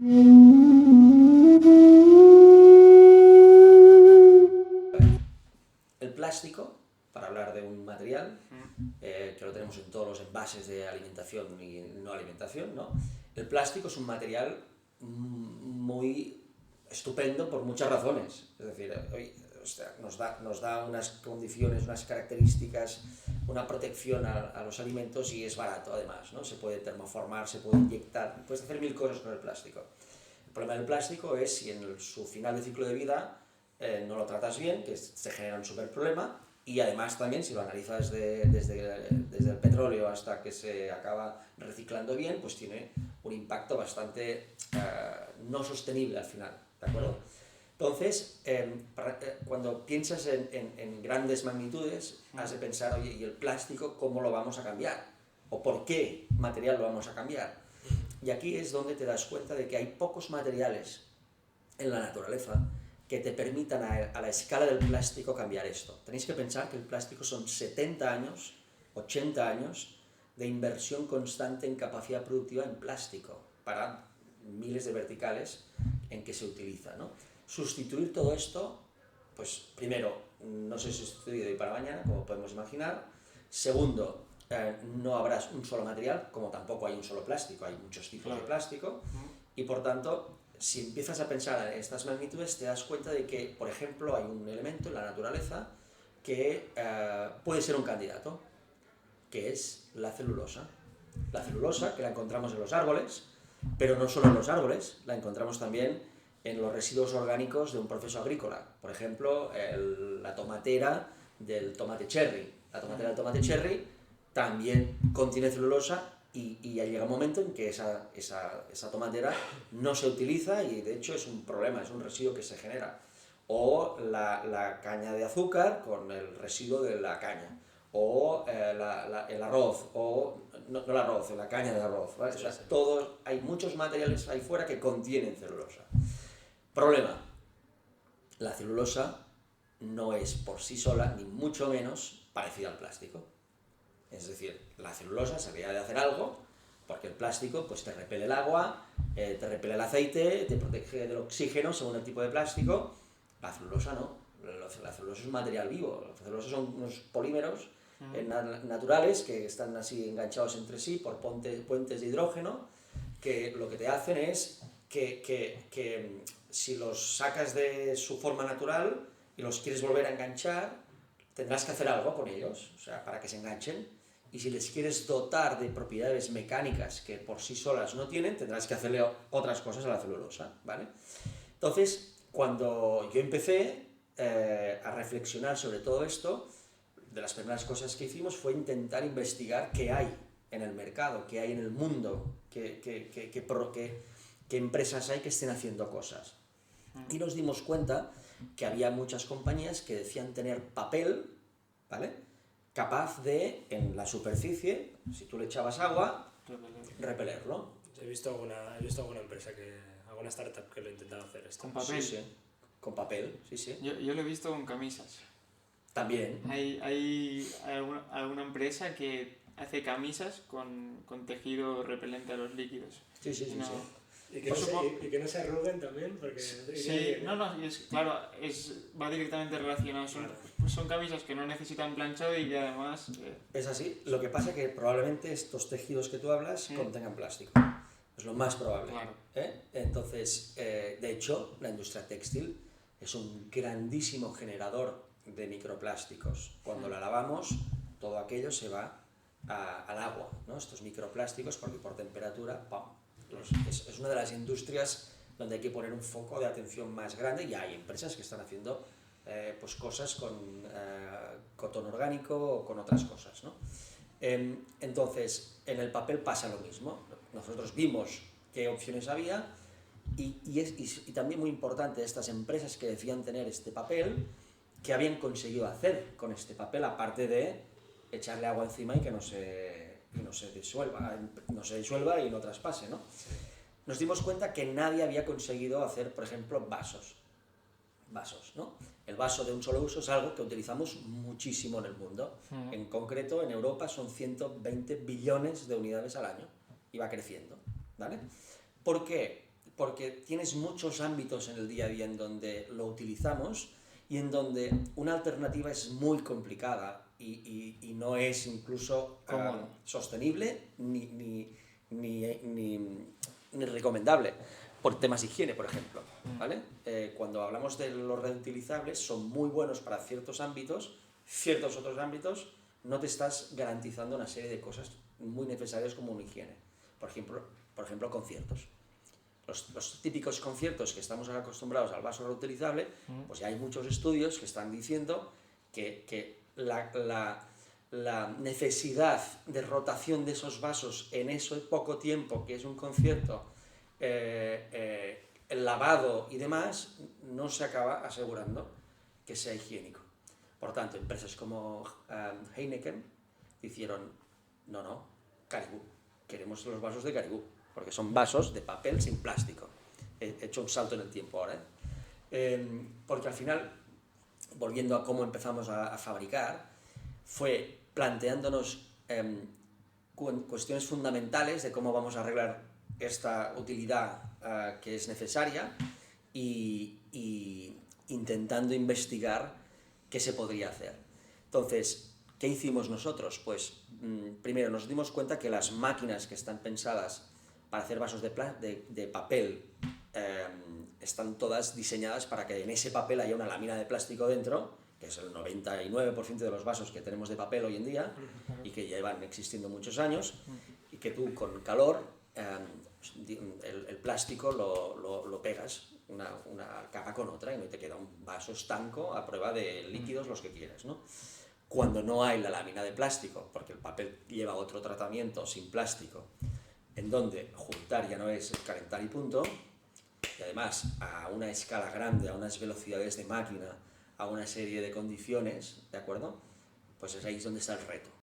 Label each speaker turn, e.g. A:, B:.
A: El plástico, para hablar de un material, que lo tenemos en todos los envases de alimentación y no alimentación, ¿no? El plástico es un material muy estupendo por muchas razones. Es decir, nos da unas condiciones, unas características, una protección a los alimentos y es barato además, ¿no? Se puede termoformar, se puede inyectar, puedes hacer mil cosas con el plástico. El problema del plástico es si en su final de ciclo de vida no lo tratas bien, que se genera un super problema, y además también si lo analizas desde el petróleo hasta que se acaba reciclando bien, pues tiene un impacto bastante no sostenible al final, ¿de acuerdo? Entonces, cuando piensas en grandes magnitudes, has de pensar, oye, ¿y el plástico cómo lo vamos a cambiar? ¿O por qué material lo vamos a cambiar? Y aquí es donde te das cuenta de que hay pocos materiales en la naturaleza que te permitan a la escala del plástico cambiar esto. Tenéis que pensar que el plástico son 70 años, 80 años de inversión constante en capacidad productiva en plástico para miles de verticales en que se utiliza, ¿no? Sustituir todo esto, pues primero, no se sustituye de hoy para mañana, como podemos imaginar. Segundo, no habrá un solo material, como tampoco hay un solo plástico, hay muchos tipos de plástico, y por tanto, si empiezas a pensar en estas magnitudes, te das cuenta de que, por ejemplo, hay un elemento en la naturaleza que puede ser un candidato, que es la celulosa. La celulosa, que la encontramos en los árboles, pero no solo en los árboles, la encontramos también en los residuos orgánicos de un proceso agrícola. Por ejemplo, la tomatera del tomate cherry. La tomatera del tomate cherry también contiene celulosa y ya llega un momento en que esa tomatera no se utiliza y de hecho es un problema, es un residuo que se genera. O la caña de azúcar con el residuo de la caña. O el arroz, o no el arroz, la caña de arroz, ¿vale? O sea, hay muchos materiales ahí fuera que contienen celulosa. Problema, la celulosa no es por sí sola, ni mucho menos parecida al plástico. Es decir, la celulosa se había de hacer algo, porque el plástico pues, te repele el agua, te repele el aceite, te protege del oxígeno según el tipo de plástico. La celulosa no. La celulosa es un material vivo. La celulosa son unos polímeros naturales que están así enganchados entre sí por puentes de hidrógeno, que lo que te hacen es que si los sacas de su forma natural y los quieres volver a enganchar, tendrás que hacer algo con ellos, o sea, para que se enganchen. Y si les quieres dotar de propiedades mecánicas que por sí solas no tienen, tendrás que hacerle otras cosas a la celulosa, ¿vale? Entonces, cuando yo empecé a reflexionar sobre todo esto, de las primeras cosas que hicimos fue intentar investigar qué hay en el mercado, qué hay en el mundo, qué empresas hay que estén haciendo cosas. Y nos dimos cuenta que había muchas compañías que decían tener papel, ¿vale?, capaz de, en la superficie, si tú le echabas agua, repelerlo.
B: He visto alguna empresa, alguna startup que lo intentaba hacer esto.
C: ¿Con papel?
A: Sí, sí. Con papel, sí, sí.
C: Yo lo he visto con camisas.
A: También.
C: Hay alguna empresa que hace camisas con tejido repelente a los líquidos.
A: Sí, sí, sí.
C: No,
A: sí.
B: Y que no se arruguen también, porque...
C: Sí, no, y es, claro, va directamente relacionado. Son camisas que no necesitan planchado y que además...
A: Es así. Lo que pasa es que probablemente estos tejidos que tú hablas contengan plástico. Es lo más probable.
C: Claro.
A: Entonces, de hecho, la industria textil es un grandísimo generador de microplásticos. Cuando la lavamos, todo aquello se va al agua, ¿no? Estos microplásticos, porque por temperatura, ¡pum! Es una de las industrias donde hay que poner un foco de atención más grande y hay empresas que están haciendo pues cosas con cotón orgánico o con otras cosas, ¿no? Entonces, en el papel pasa lo mismo. Nosotros vimos qué opciones había y también muy importante, estas empresas que decían tener este papel, ¿qué habían conseguido hacer con este papel, aparte de echarle agua encima y que no se disuelva y no traspase, ¿no? Nos dimos cuenta que nadie había conseguido hacer, por ejemplo, vasos, ¿no? El vaso de un solo uso es algo que utilizamos muchísimo en el mundo. En concreto, en Europa son 120 billones de unidades al año y va creciendo, ¿vale? ¿Por qué? porque tienes muchos ámbitos en el día a día en donde lo utilizamos y en donde una alternativa es muy complicada y no es incluso sostenible ni recomendable por temas de higiene, por ejemplo, ¿vale? Cuando hablamos de los reutilizables, son muy buenos para ciertos ámbitos, ciertos otros ámbitos no te estás garantizando una serie de cosas muy necesarias como una higiene. Por ejemplo, conciertos. Los típicos conciertos que estamos acostumbrados al vaso reutilizable, pues ya hay muchos estudios que están diciendo que la necesidad de rotación de esos vasos en ese poco tiempo que es un concierto, el lavado y demás, no se acaba asegurando que sea higiénico. Por tanto, empresas como Heineken hicieron, no, Caribou, queremos los vasos de Caribou, porque son vasos de papel sin plástico. He hecho un salto en el tiempo ahora, porque al final, volviendo a cómo empezamos a fabricar, fue planteándonos cuestiones fundamentales de cómo vamos a arreglar esta utilidad que es necesaria y intentando investigar qué se podría hacer. Entonces, ¿qué hicimos nosotros? Pues primero nos dimos cuenta que las máquinas que están pensadas para hacer vasos de papel están todas diseñadas para que en ese papel haya una lámina de plástico dentro, que es el 99% de los vasos que tenemos de papel hoy en día y que llevan existiendo muchos años, y que tú con calor el plástico lo pegas una capa con otra y no te queda un vaso estanco a prueba de líquidos los que quieras, ¿no? Cuando no hay la lámina de plástico, porque el papel lleva otro tratamiento sin plástico, en donde juntar ya no es calentar y punto, y además a una escala grande, a unas velocidades de máquina, a una serie de condiciones, ¿de acuerdo? Pues es ahí donde está el reto.